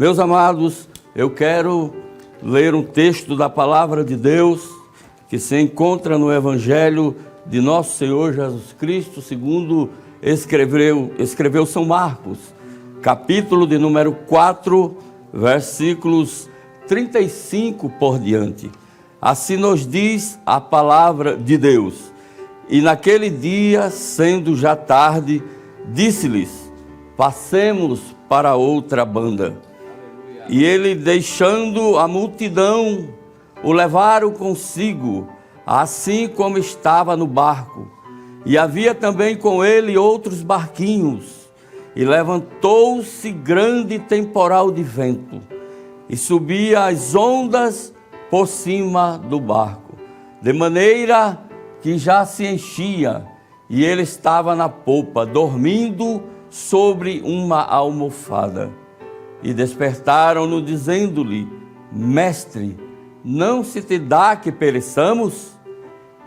Meus amados, eu quero ler um texto da palavra de Deus que se encontra no Evangelho de nosso Senhor Jesus Cristo, segundo escreveu São Marcos, capítulo de número 4, versículos 35 por diante. Assim nos diz a palavra de Deus. E naquele dia, sendo já tarde, disse-lhes: passemos para outra banda. E ele, deixando a multidão, o levaram consigo, assim como estava no barco. E havia também com ele outros barquinhos. E levantou-se grande temporal de vento, e subia as ondas por cima do barco, de maneira que já se enchia, e ele estava na popa, dormindo sobre uma almofada. E despertaram-no, dizendo-lhe: Mestre, não se te dá que pereçamos?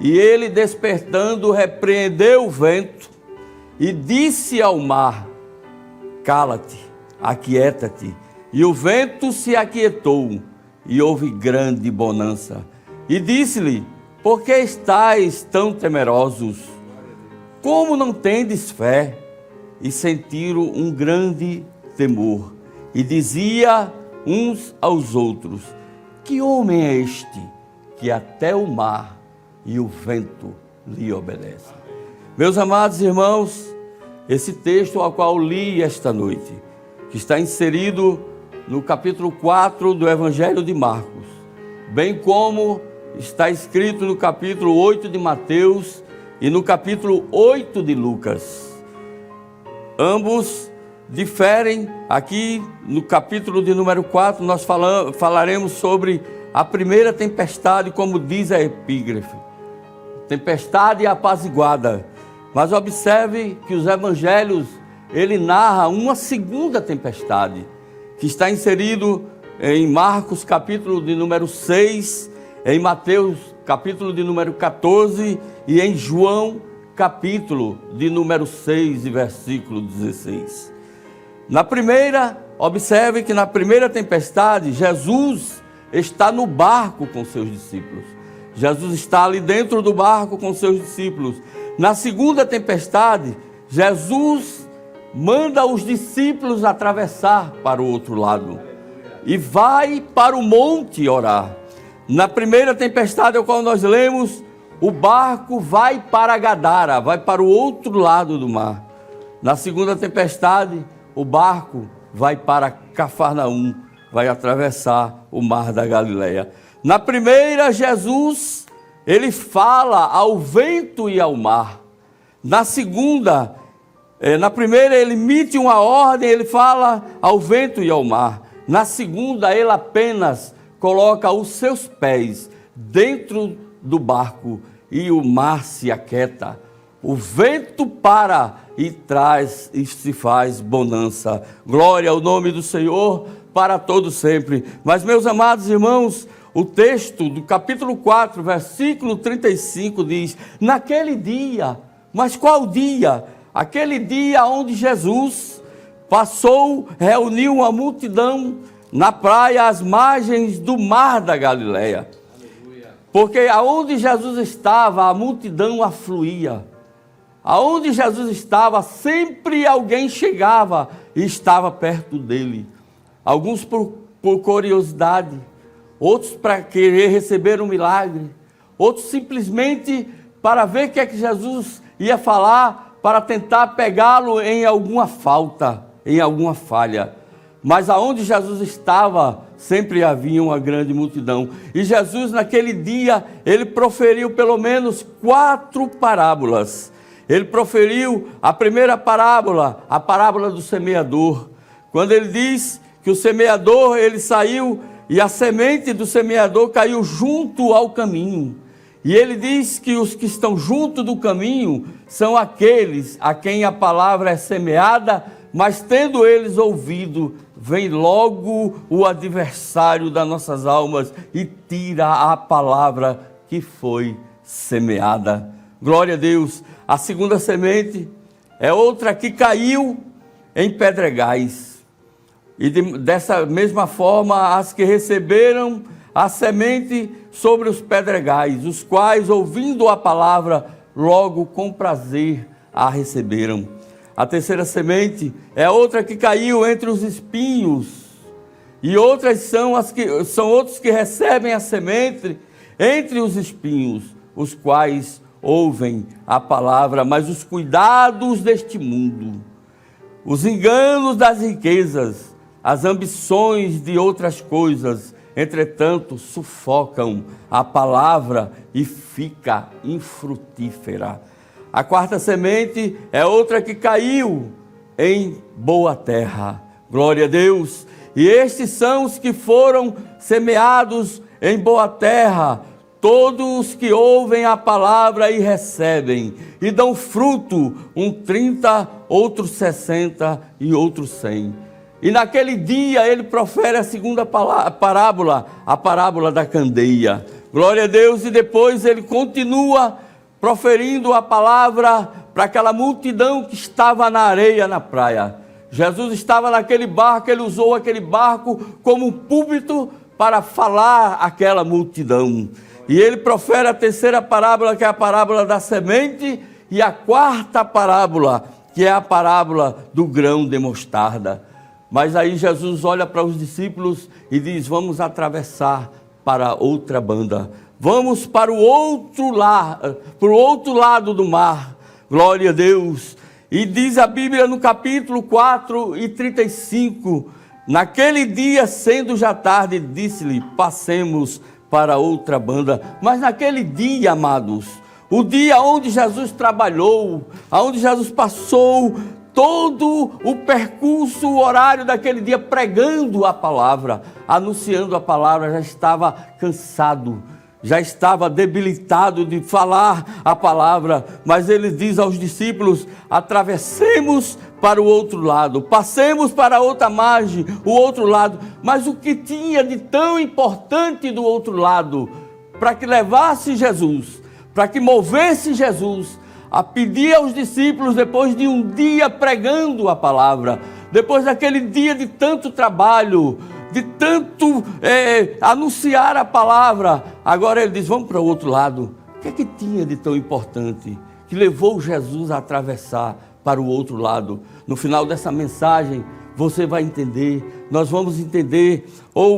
E ele, despertando, repreendeu o vento e disse ao mar: Cala-te, aquieta-te. E o vento se aquietou, e houve grande bonança. E disse-lhe: por que estáis tão temerosos? Como não tendes fé? E sentiram um grande temor. E dizia uns aos outros: que homem é este, que até o mar e o vento lhe obedecem? Meus amados irmãos, esse texto ao qual li esta noite, que está inserido no capítulo 4 do Evangelho de Marcos, bem como está escrito no capítulo 8 de Mateus e no capítulo 8 de Lucas. Ambos diferem. Aqui no capítulo de número 4 nós falaremos sobre a primeira tempestade, como diz a epígrafe, tempestade apaziguada. Mas observe que os evangelhos, ele narra uma segunda tempestade, que está inserido em Marcos capítulo de número 6, em Mateus capítulo de número 14 e em João capítulo de número 6 e versículo 16. Na primeira, observe que na primeira tempestade, Jesus está no barco com seus discípulos. Jesus está ali dentro do barco com seus discípulos. Na segunda tempestade, Jesus manda os discípulos atravessar para o outro lado e vai para o monte orar. Na primeira tempestade, ao qual nós lemos, o barco vai para Gadara, vai para o outro lado do mar. Na segunda tempestade, o barco vai para Cafarnaum, vai atravessar o mar da Galileia. Na primeira, Jesus, ele fala ao vento e ao mar. Na segunda, na primeira, ele emite uma ordem, ele fala ao vento e ao mar. Na segunda, ele apenas coloca os seus pés dentro do barco e o mar se aquieta. O vento para e traz e se faz bonança. Glória ao nome do Senhor para todos sempre. Mas, meus amados irmãos, o texto do capítulo 4, versículo 35 diz: naquele dia. Mas qual dia? Aquele dia onde Jesus passou, reuniu uma multidão na praia, às margens do mar da Galileia. Porque aonde Jesus estava, a multidão afluía. Aonde Jesus estava, sempre alguém chegava e estava perto dele. Alguns por curiosidade, outros para querer receber um milagre, outros simplesmente para ver o que é que Jesus ia falar, para tentar pegá-lo em alguma falta, em alguma falha. Mas aonde Jesus estava, sempre havia uma grande multidão. E Jesus, naquele dia, ele proferiu pelo menos 4 parábolas. Ele proferiu a primeira parábola, a parábola do semeador. Quando ele diz que o semeador, ele saiu e a semente do semeador caiu junto ao caminho. E ele diz que os que estão junto do caminho são aqueles a quem a palavra é semeada, mas tendo eles ouvido, vem logo o adversário das nossas almas e tira a palavra que foi semeada. Glória a Deus. A segunda semente é outra que caiu em pedregais. E dessa mesma forma, as que receberam a semente sobre os pedregais, os quais, ouvindo a palavra, logo com prazer a receberam. A terceira semente é outra que caiu entre os espinhos, e outras são outros que recebem a semente entre os espinhos, os quais ouvem a palavra, mas os cuidados deste mundo, os enganos das riquezas, as ambições de outras coisas, entretanto, sufocam a palavra e fica infrutífera. A quarta semente é outra que caiu em boa terra. Glória a Deus. E estes são os que foram semeados em boa terra, todos os que ouvem a palavra e recebem, e dão fruto, um 30, outro 60 e outro 100. E naquele dia ele profere a segunda parábola, a parábola da candeia. Glória a Deus. E depois ele continua proferindo a palavra para aquela multidão que estava na areia, na praia. Jesus estava naquele barco, ele usou aquele barco como um púlpito para falar àquela multidão. E ele profere a terceira parábola, que é a parábola da semente, e a quarta parábola, que é a parábola do grão de mostarda. Mas aí Jesus olha para os discípulos e diz: vamos atravessar para outra banda. Vamos para o outro lado do mar. Glória a Deus. E diz a Bíblia no capítulo 4 e 35, naquele dia, sendo já tarde, disse-lhe: passemos para outra banda. Mas naquele dia, amados, o dia onde Jesus trabalhou, onde Jesus passou todo o percurso, o horário daquele dia pregando a palavra, anunciando a palavra, já estava cansado, já estava debilitado de falar a palavra, mas ele diz aos discípulos: atravessemos para o outro lado, passemos para a outra margem, o outro lado. Mas o que tinha de tão importante do outro lado, para que levasse Jesus, para que movesse Jesus a pedir aos discípulos, depois de um dia pregando a palavra, depois daquele dia de tanto trabalho, de tanto anunciar a palavra, agora ele diz: vamos para o outro lado. O que é que tinha de tão importante que levou Jesus a atravessar para o outro lado? No final dessa mensagem você vai entender, nós vamos entender,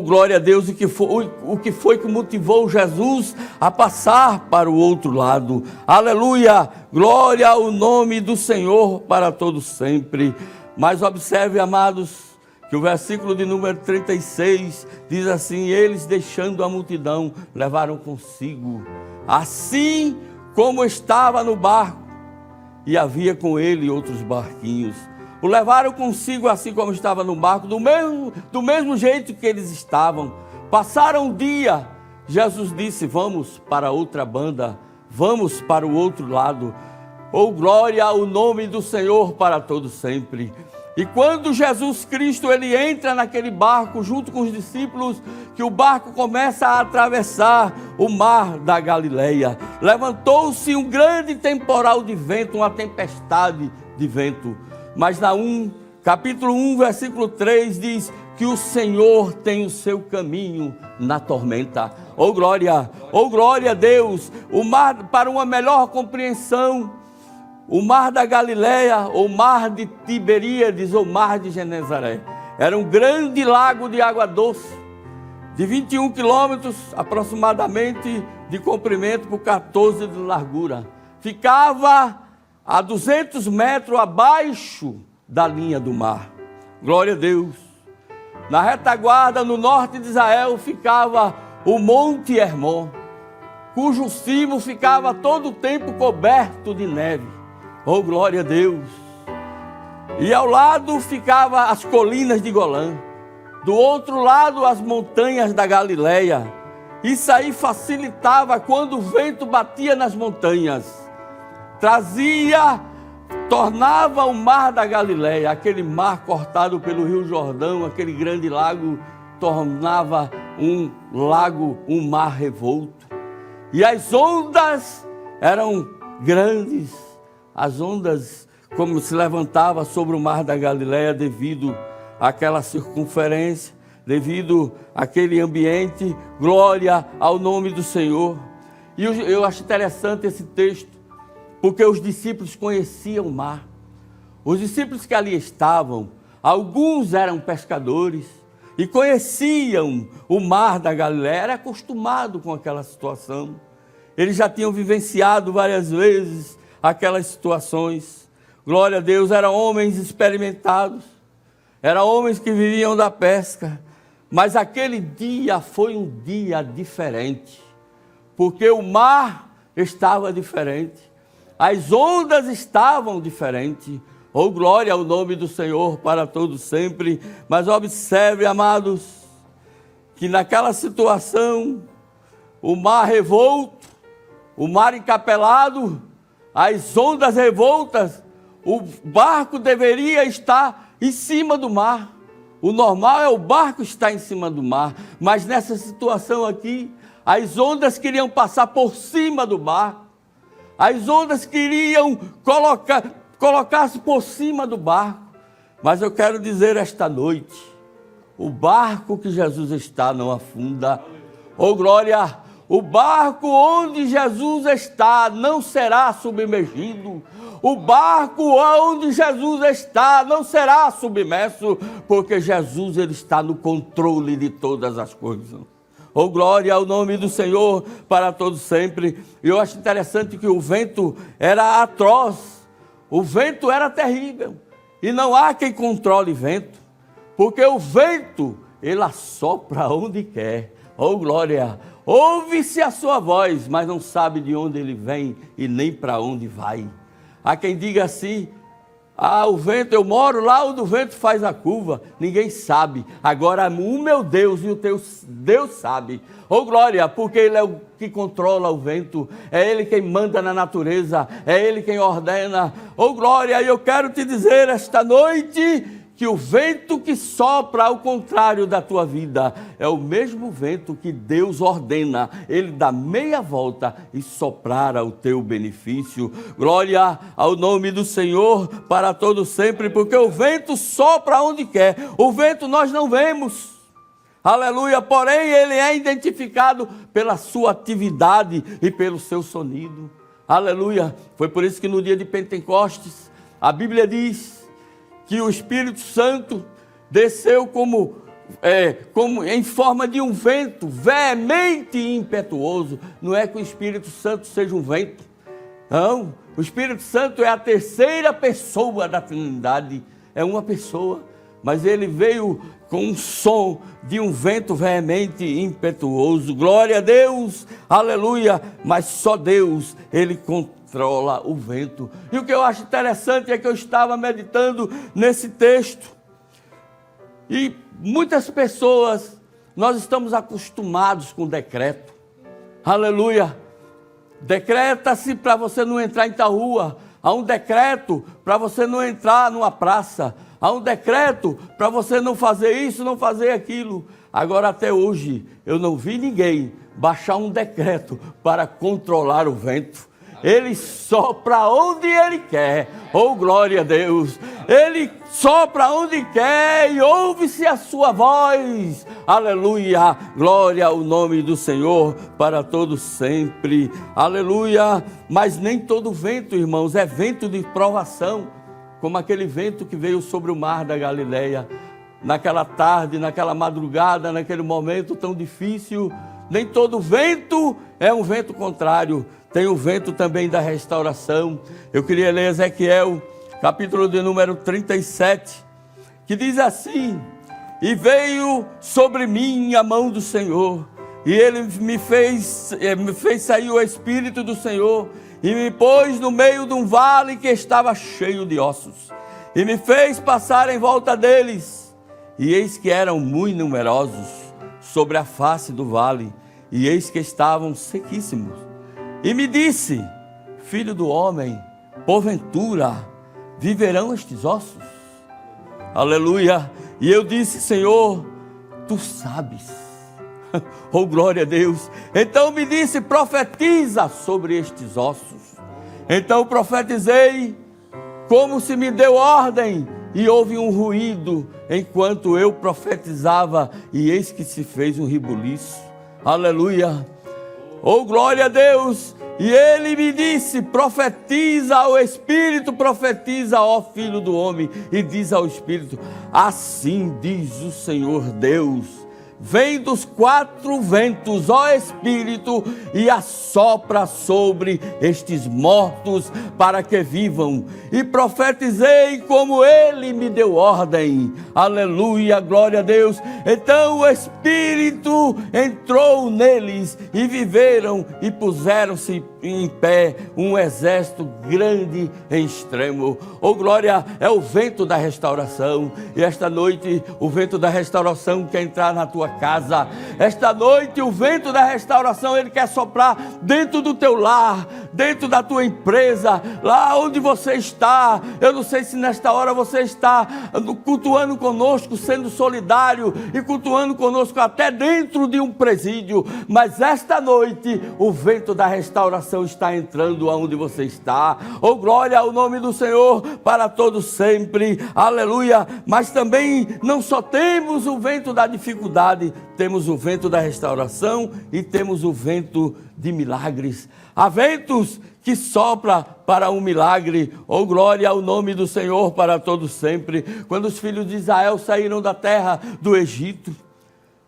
glória a Deus, o que foi que motivou Jesus a passar para o outro lado. Aleluia, glória ao nome do Senhor para todos sempre. Mas observe, amados, que o versículo de número 36 diz assim: eles, deixando a multidão, levaram consigo, assim como estava no barco, e havia com ele outros barquinhos. O levaram consigo assim como estava no barco, do mesmo jeito que eles estavam. Passaram o dia, Jesus disse: vamos para outra banda, vamos para o outro lado. Glória ao nome do Senhor para todos sempre. E quando Jesus Cristo ele entra naquele barco junto com os discípulos, que o barco começa a atravessar o mar da Galileia, levantou-se um grande temporal de vento, uma tempestade de vento. Mas capítulo 1, versículo 3 diz que o Senhor tem o seu caminho na tormenta. Glória a Deus. O mar, para uma melhor compreensão, o mar da Galileia, ou mar de Tiberíades, ou mar de Genezaré, era um grande lago de água doce, de 21 quilômetros aproximadamente de comprimento por 14 de largura. Ficava a 200 metros abaixo da linha do mar. Glória a Deus. Na retaguarda, no norte de Israel, ficava o Monte Hermon, cujo cimo ficava todo o tempo coberto de neve. Glória a Deus. E ao lado ficavam as colinas de Golã, do outro lado as montanhas da Galileia. Isso aí facilitava quando o vento batia nas montanhas, tornava o mar da Galileia, aquele mar cortado pelo Rio Jordão, aquele grande lago, tornava um lago, um mar revolto. E as ondas eram grandes, as ondas como se levantava sobre o mar da Galileia devido àquela circunferência, devido àquele ambiente. Glória ao nome do Senhor. E eu acho interessante esse texto, porque os discípulos conheciam o mar. Os discípulos que ali estavam, alguns eram pescadores e conheciam o mar da Galileia, eram acostumados com aquela situação. Eles já tinham vivenciado várias vezes aquelas situações. Glória a Deus, eram homens experimentados, eram homens que viviam da pesca. Mas aquele dia foi um dia diferente, porque o mar estava diferente, as ondas estavam diferentes. Oh, glória ao nome do Senhor para todos sempre. Mas observe, amados, que naquela situação, o mar revolto, o mar encapelado, as ondas revoltas, o barco deveria estar em cima do mar. O normal é o barco estar em cima do mar, mas nessa situação aqui, as ondas queriam passar por cima do barco, as ondas queriam colocar-se por cima do barco. Mas eu quero dizer esta noite, o barco que Jesus está não afunda. Oh, glória! O barco onde Jesus está não será submergido. O barco onde Jesus está não será submerso, porque Jesus, ele está no controle de todas as coisas. Oh, glória ao nome do Senhor para todos sempre. E eu acho interessante que o vento era atroz, o vento era terrível, e não há quem controle vento, porque o vento, ele assopra onde quer. Oh, glória! Ouve-se a sua voz, mas não sabe de onde ele vem e nem para onde vai. Há quem diga assim: o vento, eu moro lá onde o vento faz a curva, ninguém sabe. Agora o meu Deus e o teu Deus sabe. Oh, glória, porque ele é o que controla o vento, é ele quem manda na natureza, é ele quem ordena. Oh, glória, e eu quero te dizer esta noite que o vento que sopra ao contrário da tua vida é o mesmo vento que Deus ordena, ele dá meia volta e soprar ao teu benefício. Glória ao nome do Senhor para todo sempre, porque o vento sopra onde quer. O vento nós não vemos, aleluia, porém ele é identificado pela sua atividade e pelo seu sonido, aleluia. Foi por isso que no dia de Pentecostes, a Bíblia diz que o Espírito Santo desceu como em forma de um vento veemente e impetuoso. Não é que o Espírito Santo seja um vento, não. O Espírito Santo é a terceira pessoa da Trindade, é uma pessoa, mas ele veio com um som de um vento veemente e impetuoso. Glória a Deus, aleluia, mas só Deus, ele controla o vento. E o que eu acho interessante é que eu estava meditando nesse texto, e muitas pessoas, nós estamos acostumados com decreto, aleluia. Decreta-se para você não entrar em tal rua, há um decreto para você não entrar numa praça, há um decreto para você não fazer isso, não fazer aquilo. Agora, até hoje, eu não vi ninguém baixar um decreto para controlar o vento. Ele sopra onde ele quer. Oh, glória a Deus! Ele sopra onde quer e ouve-se a sua voz. Aleluia! Glória ao nome do Senhor para todos sempre. Aleluia! Mas nem todo vento, irmãos, é vento de provação, como aquele vento que veio sobre o mar da Galileia, naquela tarde, naquela madrugada, naquele momento tão difícil. Nem todo vento é um vento contrário. Tem o vento também da restauração. Eu queria ler Ezequiel, capítulo de número 37, que diz assim: e veio sobre mim a mão do Senhor, e ele me fez sair o Espírito do Senhor, e me pôs no meio de um vale que estava cheio de ossos, e me fez passar em volta deles, e eis que eram muito numerosos sobre a face do vale, e eis que estavam sequíssimos. E me disse: filho do homem, porventura viverão estes ossos? Aleluia. E eu disse: Senhor, tu sabes. Oh, glória a Deus. Então me disse: profetiza sobre estes ossos. Então profetizei, como se me deu ordem, e houve um ruído enquanto eu profetizava, e eis que se fez um rebuliço. Aleluia! Oh, glória a Deus! E ele me disse: profetiza ao Espírito, profetiza, ó Filho do homem, e diz ao Espírito: assim diz o Senhor Deus, vem dos quatro ventos, ó Espírito, e assopra sobre estes mortos para que vivam. E profetizei como ele me deu ordem. Aleluia, glória a Deus. Então o Espírito entrou neles e viveram e puseram-se em pé um exército grande em extremo. Oh, glória, é o vento da restauração. E esta noite o vento da restauração quer entrar na tua casa. Esta noite o vento da restauração, ele quer soprar dentro do teu lar, dentro da tua empresa, lá onde você está. Eu não sei se nesta hora você está cultuando conosco, sendo solidário e cultuando conosco até dentro de um presídio, mas esta noite o vento da restauração está entrando aonde você está. Oh, glória ao nome do Senhor para todos sempre. Aleluia. Mas também não só temos o vento da dificuldade, temos o vento da restauração e temos o vento de milagres. Há ventos que sopra para um milagre. Oh, glória ao nome do Senhor para todos sempre. Quando os filhos de Israel saíram da terra do Egito,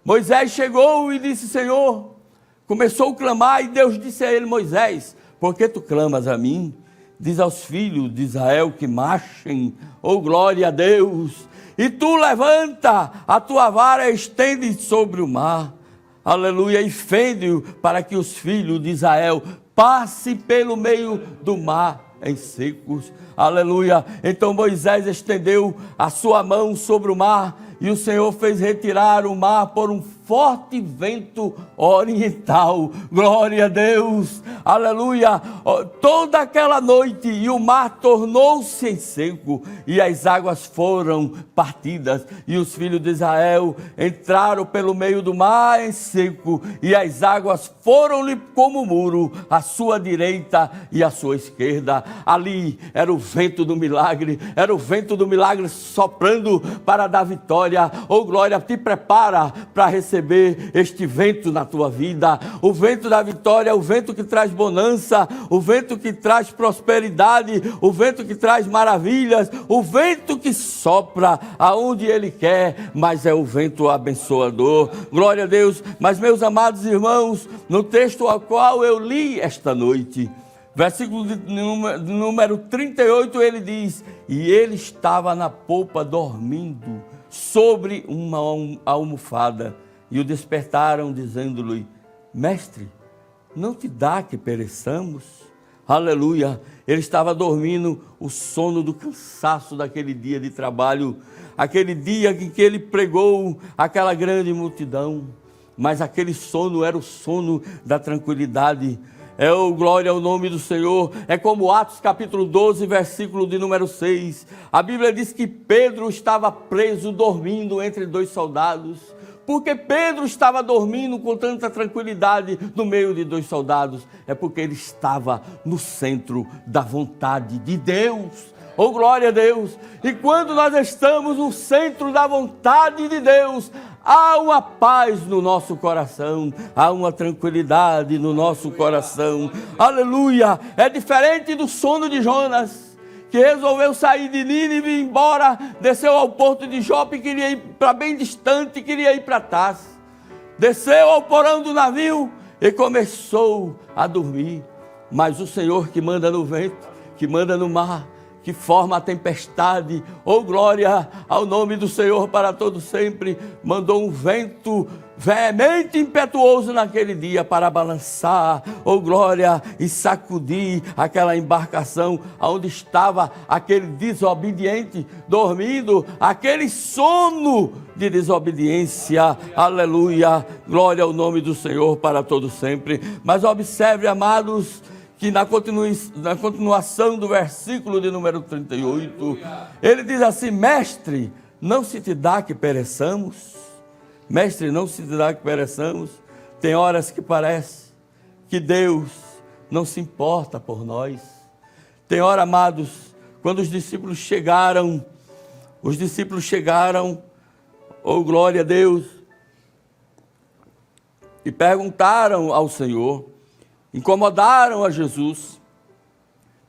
Moisés chegou e disse: Senhor, começou a clamar, e Deus disse a ele: Moisés, por que tu clamas a mim? Diz aos filhos de Israel que marchem. Oh, glória a Deus. E tu levanta a tua vara e estende sobre o mar. Aleluia. E fende-o para que os filhos de Israel passem pelo meio do mar em secos. Aleluia. Então Moisés estendeu a sua mão sobre o mar, e o Senhor fez retirar o mar por um forte vento oriental. Glória a Deus. Aleluia. Toda aquela noite, e o mar tornou-se em seco, e as águas foram partidas, e os filhos de Israel entraram pelo meio do mar em seco, e as águas foram-lhe como muro, à sua direita e à sua esquerda. Ali era o vento do milagre, era o vento do milagre soprando para dar vitória. Oh, glória, te prepara para receber este vento na tua vida. O vento da vitória, o vento que traz bonança, o vento que traz prosperidade, o vento que traz maravilhas, o vento que sopra aonde ele quer, mas é o vento abençoador. Glória a Deus. Mas, meus amados irmãos, no texto ao qual eu li esta noite, versículo de número 38, ele diz: e ele estava na polpa dormindo sobre uma almofada, e o despertaram dizendo-lhe: mestre, não te dá que pereçamos? Aleluia. Ele estava dormindo o sono do cansaço daquele dia de trabalho, aquele dia em que ele pregou aquela grande multidão, mas aquele sono era o sono da tranquilidade. É o glória ao nome do Senhor. É como Atos capítulo 12, versículo de número 6. A Bíblia diz que Pedro estava preso, dormindo entre dois soldados. Porque Pedro estava dormindo com tanta tranquilidade no meio de dois soldados? É porque ele estava no centro da vontade de Deus. Oh, glória a Deus! E quando nós estamos no centro da vontade de Deus, há uma paz no nosso coração, há uma tranquilidade no nosso coração. Aleluia! É diferente do sono de Jonas, que resolveu sair de Nínive e ir embora, desceu ao porto de Jope, queria ir para bem distante, queria ir para Tarsis. Desceu ao porão do navio e começou a dormir. Mas o Senhor, que manda no vento, que manda no mar, que forma a tempestade, oh, glória ao nome do Senhor para todo sempre, mandou um vento veemente e impetuoso naquele dia para balançar, oh, glória, e sacudir aquela embarcação onde estava aquele desobediente dormindo, aquele sono de desobediência. Aleluia, glória ao nome do Senhor para todo sempre. Mas observe, amados, que na continuação do versículo de número 38, ele diz assim: mestre, não se te dá que pereçamos? Mestre, não se te dá que pereçamos? Tem horas que parece que Deus não se importa por nós. Tem hora, amados, quando os discípulos chegaram Os discípulos chegaram, oh glória a Deus, e perguntaram ao Senhor, incomodaram a Jesus,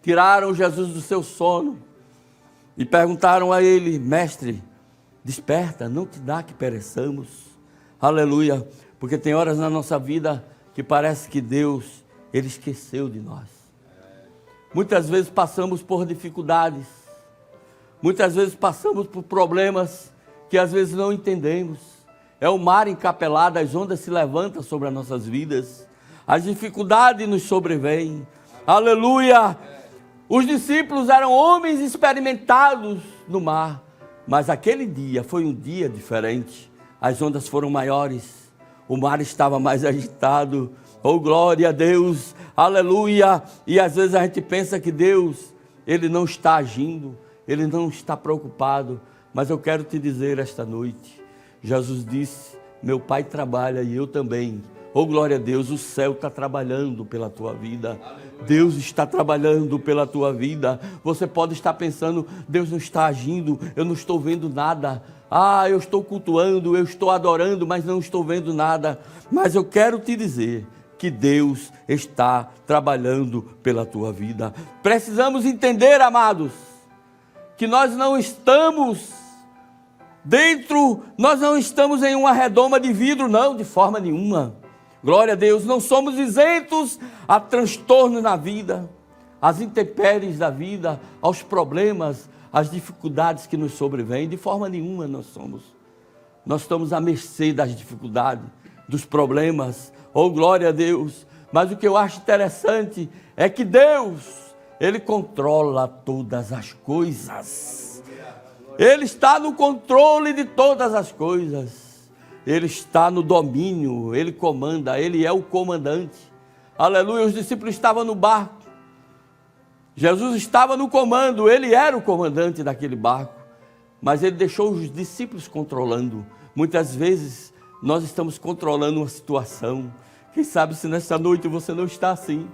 tiraram Jesus do seu sono e perguntaram a ele: mestre, desperta, não te dá que pereçamos. Aleluia, porque tem horas na nossa vida que parece que Deus, Ele esqueceu de nós. Muitas vezes passamos por dificuldades, muitas vezes passamos por problemas que às vezes não entendemos. É o mar encapelado, as ondas se levantam sobre as nossas vidas, as dificuldades nos sobrevêm. Aleluia! Os discípulos eram homens experimentados no mar, mas aquele dia foi um dia diferente. As ondas foram maiores, o mar estava mais agitado. Oh, glória a Deus, aleluia! E às vezes a gente pensa que Deus, Ele não está agindo, Ele não está preocupado, mas eu quero te dizer esta noite, Jesus disse: meu Pai trabalha e eu também. Oh, glória a Deus, o céu está trabalhando pela tua vida. Aleluia. Deus está trabalhando pela tua vida. Você pode estar pensando: Deus não está agindo, eu não estou vendo nada. Eu estou cultuando, eu estou adorando, mas não estou vendo nada. Mas eu quero te dizer que Deus está trabalhando pela tua vida. Precisamos entender, amados, que nós não estamos nós não estamos em uma redoma de vidro, não, de forma nenhuma. Glória a Deus, não somos isentos a transtornos na vida, às intempéries da vida, aos problemas, às dificuldades que nos sobrevêm. De forma nenhuma nós somos. Nós estamos à mercê das dificuldades, dos problemas. Oh, glória a Deus. Mas o que eu acho interessante é que Deus, Ele controla todas as coisas. Ele está no controle de todas as coisas. Ele está no domínio, Ele comanda, Ele é o comandante. Aleluia, os discípulos estavam no barco. Jesus estava no comando, Ele era o comandante daquele barco. Mas Ele deixou os discípulos controlando. Muitas vezes nós estamos controlando uma situação. Quem sabe se nessa noite você não está assim,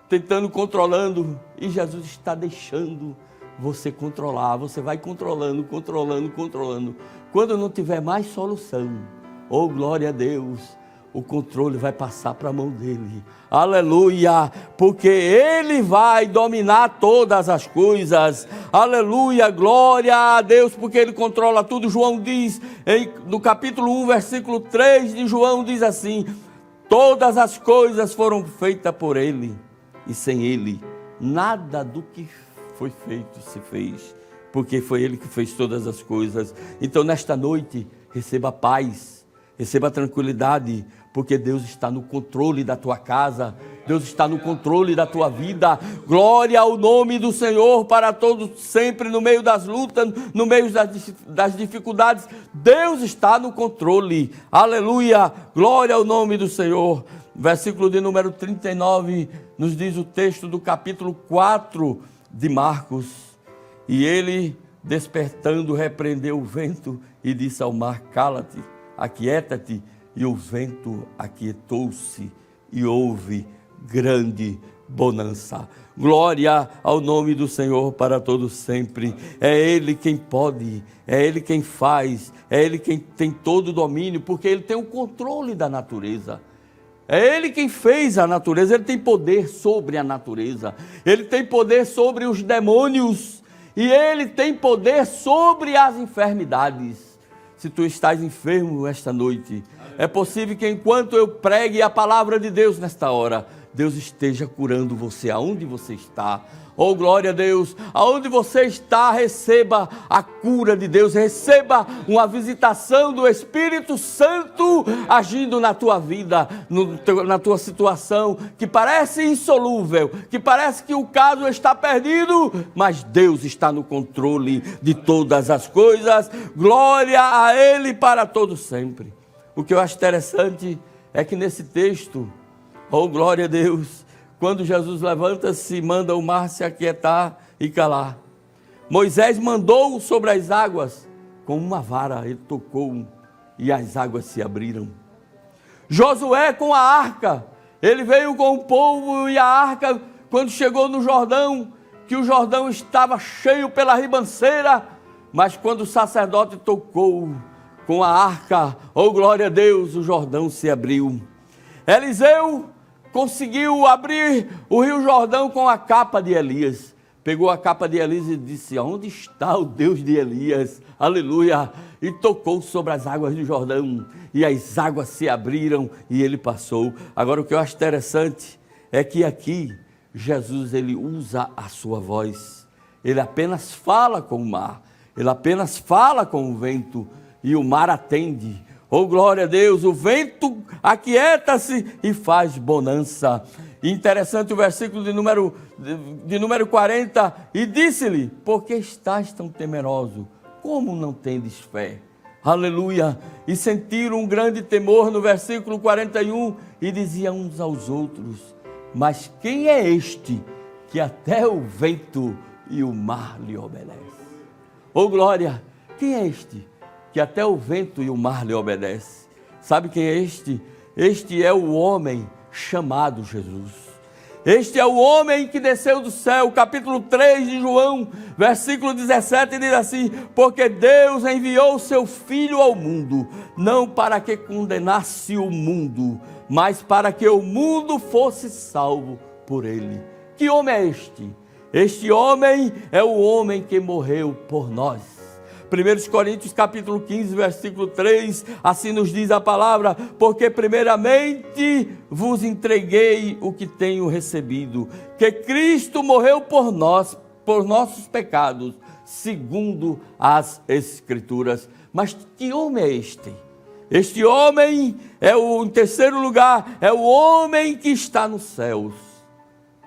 tentando, controlando, e Jesus está deixando você controlar. Você vai controlando. Quando não tiver mais solução, oh glória a Deus, o controle vai passar para a mão dele. Aleluia, porque ele vai dominar todas as coisas. Aleluia, glória a Deus, porque ele controla tudo. João diz, no capítulo 1, versículo 3 de João, diz assim: todas as coisas foram feitas por ele, e sem ele nada do que foi feito se fez, porque foi Ele que fez todas as coisas. Então nesta noite, receba paz, receba tranquilidade, porque Deus está no controle da tua casa, Deus está no controle da tua vida. Glória ao nome do Senhor para todos sempre, no meio das lutas, no meio das dificuldades, Deus está no controle. Aleluia, glória ao nome do Senhor. Versículo de número 39, nos diz o texto do capítulo 4 de Marcos: e ele, despertando, repreendeu o vento e disse ao mar: cala-te, aquieta-te. E o vento aquietou-se e houve grande bonança. Glória ao nome do Senhor para todos sempre. É Ele quem pode, é Ele quem faz, é Ele quem tem todo o domínio, porque Ele tem o controle da natureza. É Ele quem fez a natureza, Ele tem poder sobre a natureza, Ele tem poder sobre os demônios, e Ele tem poder sobre as enfermidades. Se tu estás enfermo esta noite, é possível que enquanto eu pregue a palavra de Deus nesta hora, Deus esteja curando você aonde você está. Oh, glória a Deus, aonde você está, receba a cura de Deus, receba uma visitação do Espírito Santo agindo na tua vida, na tua situação, que parece insolúvel, que parece que o caso está perdido, mas Deus está no controle de todas as coisas. Glória a Ele para todo sempre. O que eu acho interessante é que nesse texto, oh, glória a Deus, quando Jesus levanta-se e manda o mar se aquietar e calar, Moisés mandou sobre as águas com uma vara, ele tocou e as águas se abriram. Josué com a arca, ele veio com o povo e a arca, quando chegou no Jordão, que o Jordão estava cheio pela ribanceira, Mas quando o sacerdote tocou com a arca, oh glória a Deus, o Jordão se abriu. Eliseu conseguiu abrir o rio Jordão com a capa de Elias. Pegou a capa de Elias e disse: onde está o Deus de Elias? Aleluia! E tocou sobre as águas do Jordão, e as águas se abriram e ele passou. Agora o que eu acho interessante é que aqui Jesus, ele usa a sua voz. Ele apenas fala com o mar, ele apenas fala com o vento, e o mar atende. Oh glória a Deus, o vento aquieta-se e faz bonança. Interessante o versículo de número 40, e disse-lhe: por que estás tão temeroso? Como não tendes fé? Aleluia! E sentiram um grande temor no versículo 41, e diziam uns aos outros: mas quem é este que até o vento e o mar lhe obedecem? Oh glória! Quem é este que até o vento e o mar lhe obedecem? Sabe quem é este? Este é o homem chamado Jesus. Este é o homem que desceu do céu. Capítulo 3 de João, versículo 17, diz assim: porque Deus enviou o seu Filho ao mundo, não para que condenasse o mundo, mas para que o mundo fosse salvo por ele. Que homem é este? Este homem é o homem que morreu por nós. 1 Coríntios capítulo 15, versículo 3, assim nos diz a palavra: porque primeiramente vos entreguei o que tenho recebido, que Cristo morreu por nós, por nossos pecados, segundo as Escrituras. Mas que homem é este? Este homem em terceiro lugar, é o homem que está nos céus.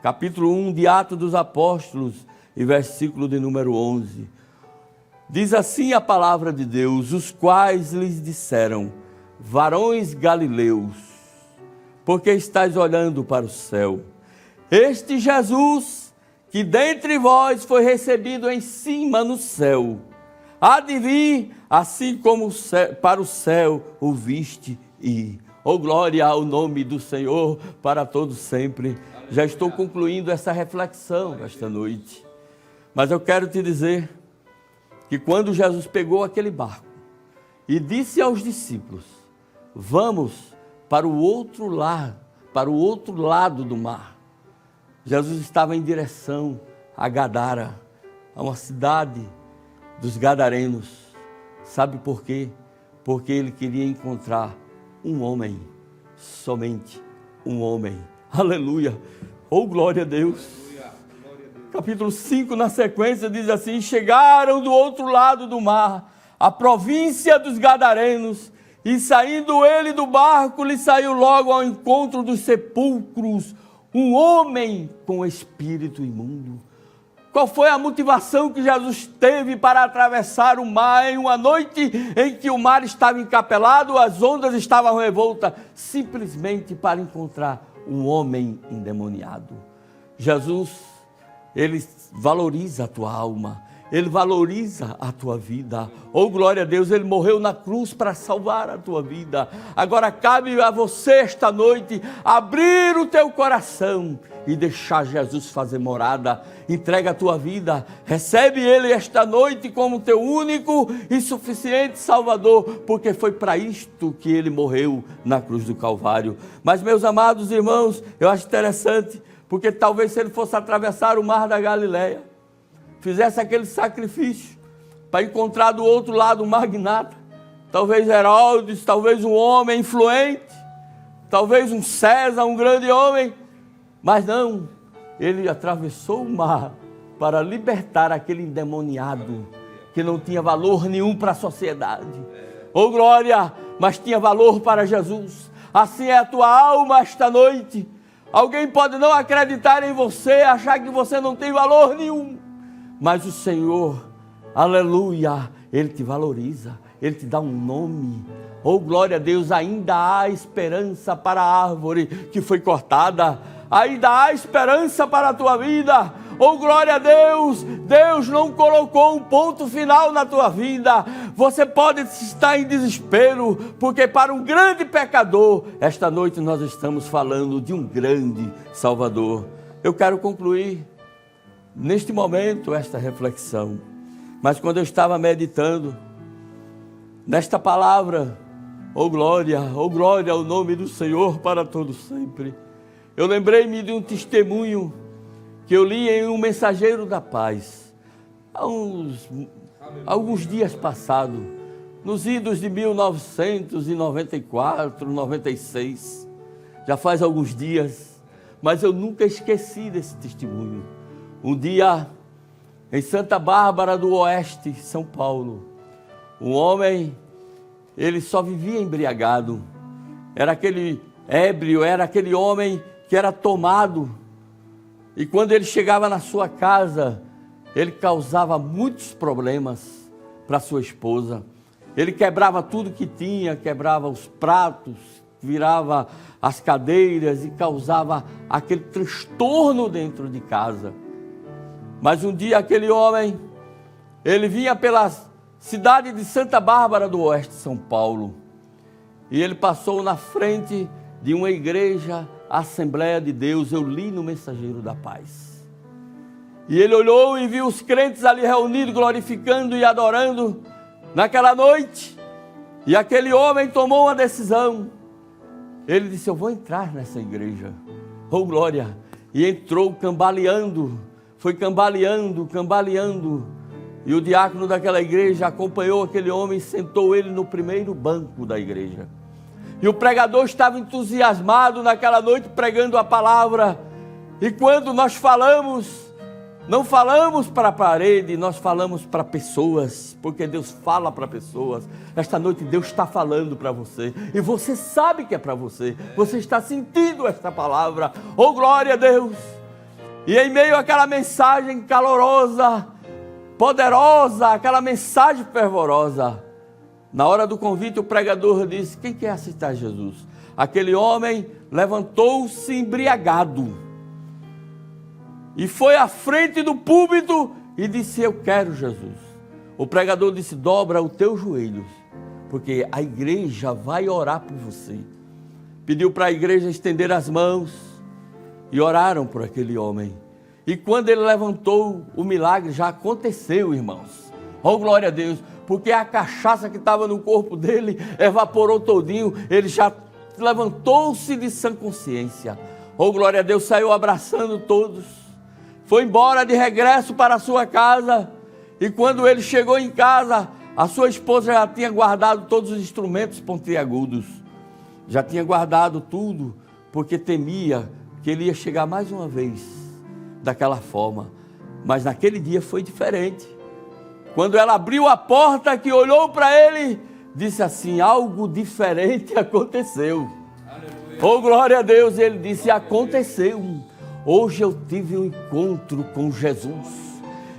Capítulo 1 de Atos dos Apóstolos, e versículo de número 11. Diz assim a palavra de Deus: os quais lhes disseram: varões galileus, porque estáis olhando para o céu? Este Jesus, que dentre vós foi recebido em cima no céu, há de vir, assim como para o céu o viste ir. Oh glória ao nome do Senhor para todos sempre. Já estou concluindo essa reflexão esta noite, mas eu quero te dizer que quando Jesus pegou aquele barco e disse aos discípulos: vamos para o outro lado do mar, Jesus estava em direção a Gadara, a uma cidade dos gadarenos. Sabe por quê? Porque ele queria encontrar um homem, somente um homem. Aleluia! Oh glória a Deus! Capítulo 5, na sequência, diz assim: chegaram do outro lado do mar, a província dos gadarenos, e saindo ele do barco, lhe saiu logo ao encontro dos sepulcros um homem com espírito imundo. Qual foi a motivação que Jesus teve para atravessar o mar em uma noite em que o mar estava encapelado, as ondas estavam revoltas? Simplesmente para encontrar um homem endemoniado. Jesus, ele valoriza a tua alma, ele valoriza a tua vida. Oh glória a Deus, ele morreu na cruz para salvar a tua vida. Agora cabe a você esta noite abrir o teu coração e deixar Jesus fazer morada. Entrega a tua vida, recebe ele esta noite como teu único e suficiente Salvador, porque foi para isto que ele morreu na cruz do Calvário. Mas meus amados irmãos, eu acho interessante, porque talvez se ele fosse atravessar o mar da Galileia, fizesse aquele sacrifício para encontrar do outro lado um magnata, talvez Herodes, talvez um homem influente, talvez um César, um grande homem, mas não, ele atravessou o mar para libertar aquele endemoniado que não tinha valor nenhum para a sociedade. Oh glória, mas tinha valor para Jesus. Assim é a tua alma esta noite. Alguém pode não acreditar em você, achar que você não tem valor nenhum, mas o Senhor, aleluia, Ele te valoriza, Ele te dá um nome. Oh glória a Deus, ainda há esperança para a árvore que foi cortada, ainda há esperança para a tua vida. Oh glória a Deus, Deus não colocou um ponto final na tua vida. Você pode estar em desespero, porque para um grande pecador, esta noite nós estamos falando de um grande Salvador. Eu quero concluir neste momento esta reflexão, Mas quando eu estava meditando nesta palavra, oh glória ao nome do Senhor para todo sempre, eu lembrei-me de um testemunho que eu li em Um Mensageiro da Paz, há alguns dias passados, nos idos de 1994, 96, já faz alguns dias, mas eu nunca esqueci desse testemunho. Um dia, em Santa Bárbara do Oeste, São Paulo, um homem, ele só vivia embriagado, era aquele ébrio, era aquele homem que era tomado, e quando ele chegava na sua casa, ele causava muitos problemas para sua esposa. Ele quebrava tudo que tinha, quebrava os pratos, virava as cadeiras e causava aquele transtorno dentro de casa. Mas um dia aquele homem, ele vinha pela cidade de Santa Bárbara do Oeste, São Paulo, e ele passou na frente de uma igreja, Assembleia de Deus, eu li no Mensageiro da Paz. E ele olhou e viu os crentes ali reunidos, glorificando e adorando naquela noite. E aquele homem tomou uma decisão. Ele disse, eu vou entrar nessa igreja. Oh glória! E entrou cambaleando, foi cambaleando. E o diácono daquela igreja acompanhou aquele homem e sentou ele no primeiro banco da igreja. E o pregador estava entusiasmado naquela noite pregando a palavra. E quando nós falamos, não falamos para a parede, nós falamos para pessoas, porque Deus fala para pessoas. Esta noite Deus está falando para você, e você sabe que é para você, você está sentindo esta palavra. Oh glória a Deus! E em meio àquela mensagem calorosa, poderosa, aquela mensagem fervorosa, na hora do convite, o pregador disse, quem quer aceitar Jesus? Aquele homem levantou-se embriagado e foi à frente do púlpito e disse, eu quero Jesus. O pregador disse, dobra os teus joelhos, porque a igreja vai orar por você. Pediu para a igreja estender as mãos e oraram por aquele homem. E quando ele levantou, o milagre já aconteceu, irmãos. Oh glória a Deus! Porque a cachaça que estava no corpo dele evaporou todinho, ele já levantou-se de sã consciência. Oh glória a Deus, saiu abraçando todos, foi embora de regresso para a sua casa, e quando ele chegou em casa, a sua esposa já tinha guardado todos os instrumentos pontiagudos, já tinha guardado tudo, porque temia que ele ia chegar mais uma vez daquela forma. Mas naquele dia foi diferente. Quando ela abriu a porta, que olhou para ele, disse assim, algo diferente aconteceu. Aleluia. Oh glória a Deus! Ele disse, aconteceu. Hoje eu tive um encontro com Jesus.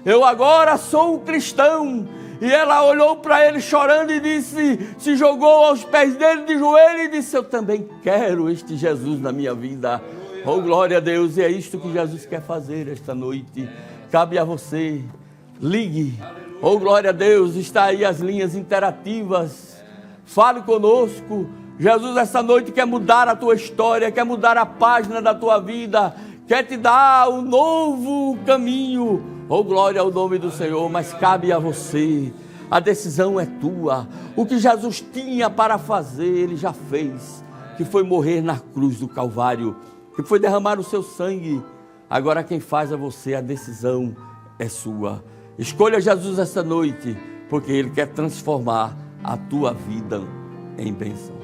Eu agora sou um cristão. E ela olhou para ele chorando e disse, se jogou aos pés dele de joelho e disse, eu também quero este Jesus na minha vida. Oh glória a Deus! E é isto que Jesus quer fazer esta noite. Cabe a você. Ligue. Oh glória a Deus, está aí as linhas interativas, fale conosco. Jesus essa noite quer mudar a tua história, quer mudar a página da tua vida, quer te dar um novo caminho. Oh glória ao nome do Senhor, mas cabe a você, a decisão é tua. O que Jesus tinha para fazer, Ele já fez, que foi morrer na cruz do Calvário, que foi derramar o seu sangue. Agora quem faz é você, a decisão é sua. Escolha Jesus essa noite, porque Ele quer transformar a tua vida em bênção.